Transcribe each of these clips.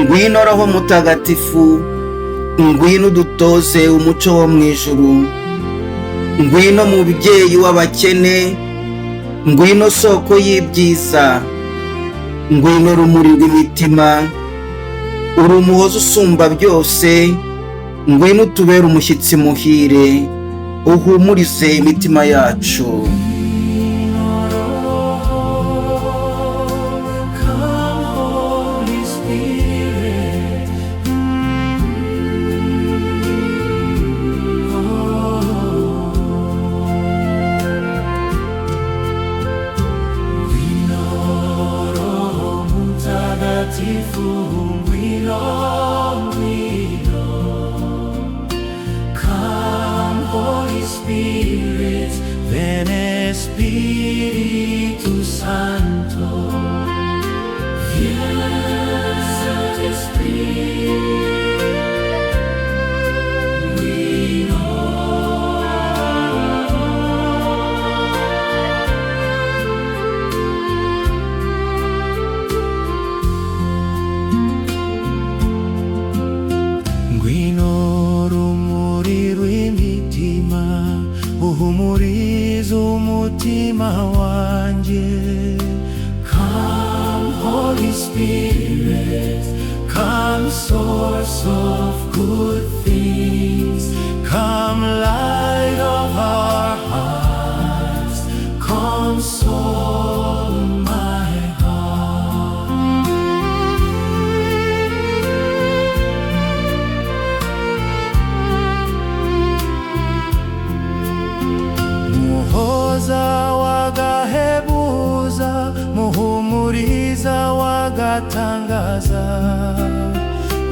Ngwino Roho Mutagatifu, ngwino udutoze umuco wo mu ijuru. Ngwino mubyeyi w'abakene, ngwino soko y'ibyiza, ngwino rumuri rw'imitima, uri umuhoza usumba byose. Ngwino utubere umushyitsi muhire, uhumurize imitima yacu. Come, Holy Spirit, ven Espíritu Santo. Viens, Espíritu. Uhumuriza umutima wanje. Come, Holy Spirit, come, source of good things, come, light of our hearts, console my heart. Muhoza wagahebuza, muhumuriza wagatangaza,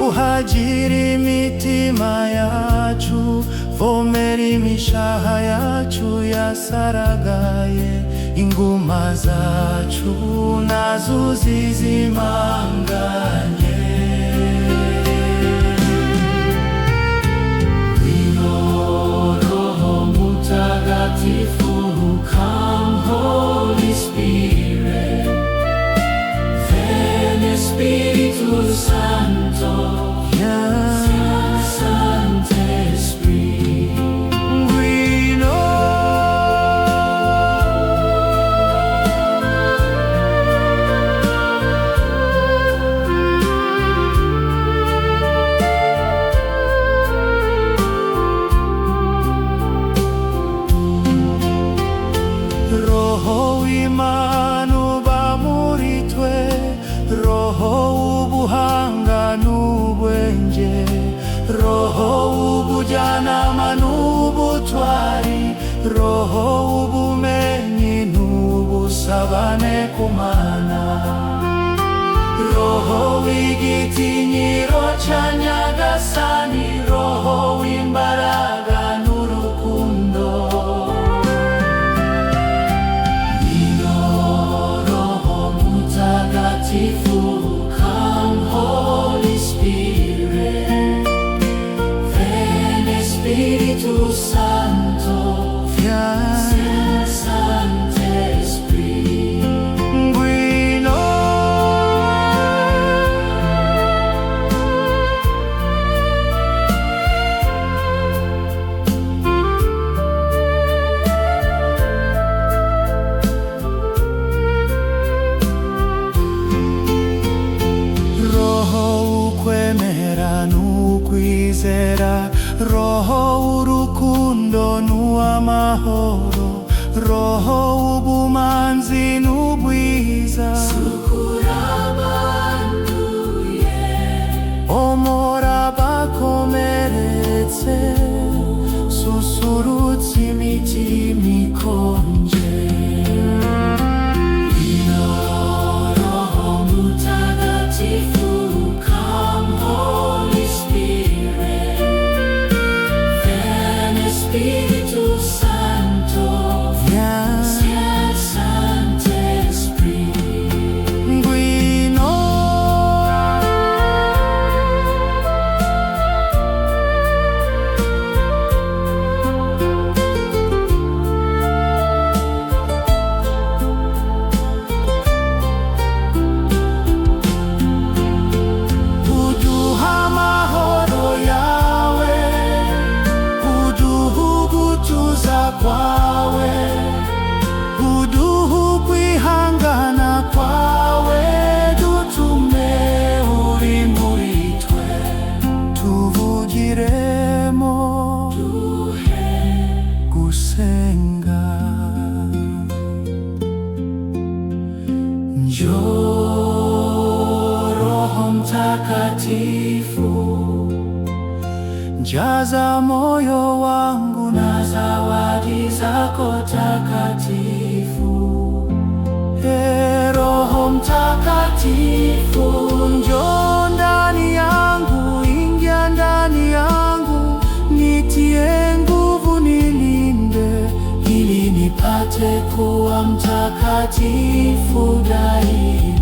uhagire imitima yacu, vomera imishaha yacu yasaragaye, inguma zacu nazo zizimanganye. Come, Holy Spirit, ven Espíritu Santo. Sancte Espíritu. Roho w'Imana uba muri twe, Roho w'ubuhanga n'ubwenge, Roho w'ubujyanama n'ubutwari, Roho w'ubumenyi n'ubusabane ku Mana, Roho w'igitinyiro cya Nyagasani, Roho w'imbaraga n'urukundo. Come, Holy Spirit, ven Espíritu Santo. Sancte Espíritu. Roho urukundo n'uw'amahoro, Roho ubumanzi n'ubwiza, sukura abanduye, omora abakomeretse, susurutsa imitima ikonje. Roho Mutagatifu, come, Holy Spirit, Espíritu Santo. Sancte Espíritu. jaza moyo wangu na zawadi zako takatifu. Roho Mtakatifu, njoo ndani yangu, ingia ndani yangu, nitie nguvu, nilinde, ili nipate kuwa mtakatifu daima.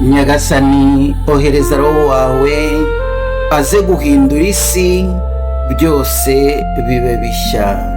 Nyagasani, ohereza Roho wawe aze guhindura isi, byose bibe bishya.